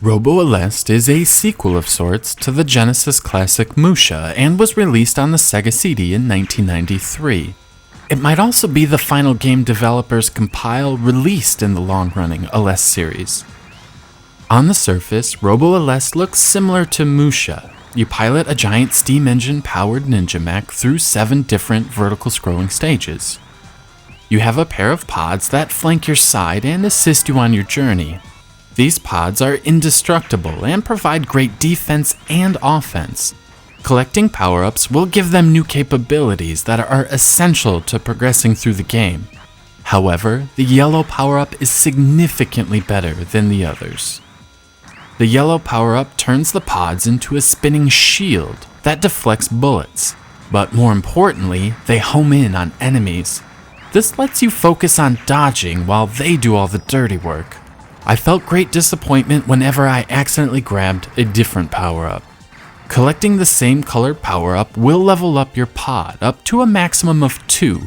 Robo Aleste is a sequel of sorts to the Genesis classic M.U.S.H.A. and was released on the Sega CD in 1993. It might also be the final game developers compile released in the long-running Aleste series. On the surface, Robo Aleste looks similar to M.U.S.H.A. You pilot a giant steam engine-powered ninja mech through 7 different vertical scrolling stages. You have a pair of pods that flank your side and assist you on your journey. These pods are indestructible and provide great defense and offense. Collecting power-ups will give them new capabilities that are essential to progressing through the game. However, the yellow power-up is significantly better than the others. The yellow power-up turns the pods into a spinning shield that deflects bullets, but more importantly, they home in on enemies. This lets you focus on dodging while they do all the dirty work. I felt great disappointment whenever I accidentally grabbed a different power-up. Collecting the same colored power-up will level up your pod up to a maximum of 2.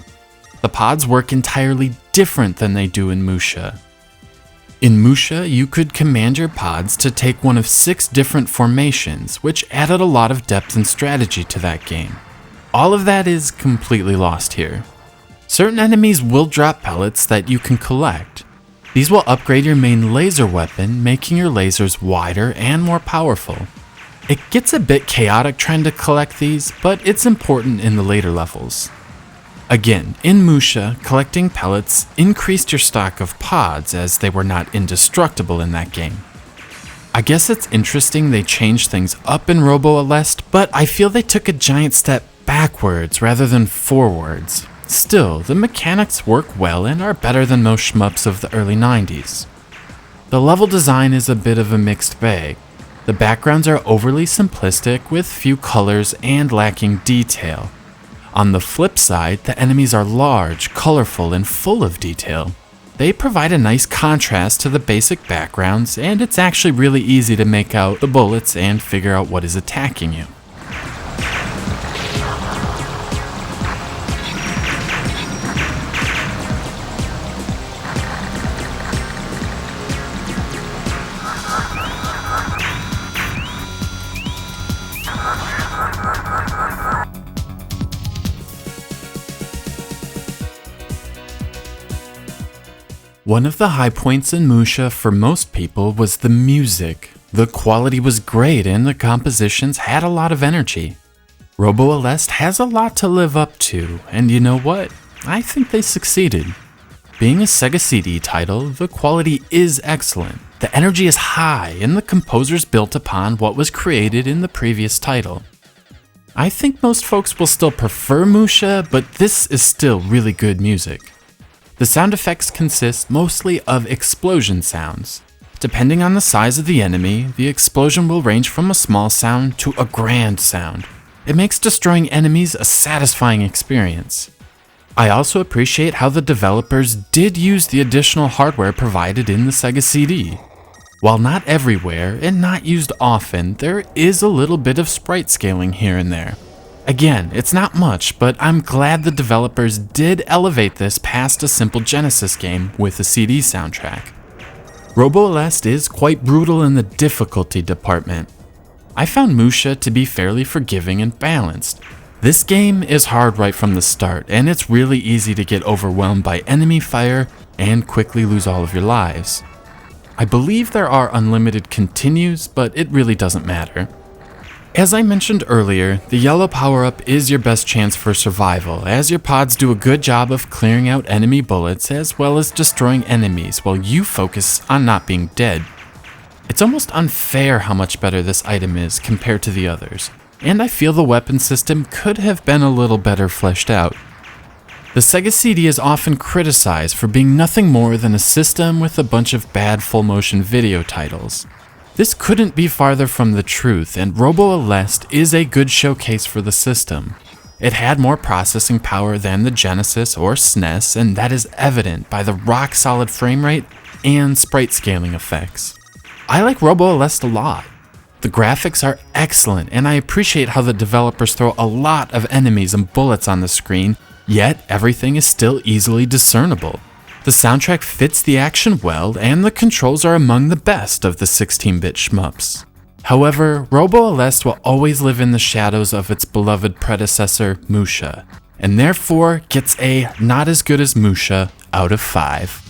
The pods work entirely different than they do in M.U.S.H.A. In M.U.S.H.A, you could command your pods to take one of 6 different formations, which added a lot of depth and strategy to that game. All of that is completely lost here. Certain enemies will drop pellets that you can collect. These will upgrade your main laser weapon, making your lasers wider and more powerful. It gets a bit chaotic trying to collect these, but it's important in the later levels. Again, in M.U.S.H.A, collecting pellets increased your stock of pods as they were not indestructible in that game. I guess it's interesting they changed things up in Robo Aleste, but I feel they took a giant step backwards rather than forwards. Still, the mechanics work well and are better than most shmups of the early 90s. The level design is a bit of a mixed bag. The backgrounds are overly simplistic with few colors and lacking detail. On the flip side, the enemies are large, colorful, and full of detail. They provide a nice contrast to the basic backgrounds, and it's actually really easy to make out the bullets and figure out what is attacking you. One of the high points in M.U.S.H.A for most people was the music. The quality was great and the compositions had a lot of energy. Robo Aleste has a lot to live up to, and you know what? I think they succeeded. Being a Sega CD title, the quality is excellent. The energy is high and the composers built upon what was created in the previous title. I think most folks will still prefer M.U.S.H.A, but this is still really good music. The sound effects consist mostly of explosion sounds. Depending on the size of the enemy, the explosion will range from a small sound to a grand sound. It makes destroying enemies a satisfying experience. I also appreciate how the developers did use the additional hardware provided in the Sega CD. While not everywhere and not used often, there is a little bit of sprite scaling here and there. Again, it's not much, but I'm glad the developers did elevate this past a simple Genesis game with a CD soundtrack. Robo Aleste is quite brutal in the difficulty department. I found M.U.S.H.A to be fairly forgiving and balanced. This game is hard right from the start, and it's really easy to get overwhelmed by enemy fire and quickly lose all of your lives. I believe there are unlimited continues, but it really doesn't matter. As I mentioned earlier, the yellow power-up is your best chance for survival, as your pods do a good job of clearing out enemy bullets as well as destroying enemies while you focus on not being dead. It's almost unfair how much better this item is compared to the others, and I feel the weapon system could have been a little better fleshed out. The Sega CD is often criticized for being nothing more than a system with a bunch of bad full-motion video titles. This couldn't be farther from the truth, and Robo Aleste is a good showcase for the system. It had more processing power than the Genesis or SNES, and that is evident by the rock-solid frame rate and sprite scaling effects. I like Robo Aleste a lot. The graphics are excellent, and I appreciate how the developers throw a lot of enemies and bullets on the screen, yet everything is still easily discernible. The soundtrack fits the action well, and the controls are among the best of the 16-bit shmups. However, Robo Aleste will always live in the shadows of its beloved predecessor, M.U.S.H.A, and therefore gets a not as good as M.U.S.H.A out of 5.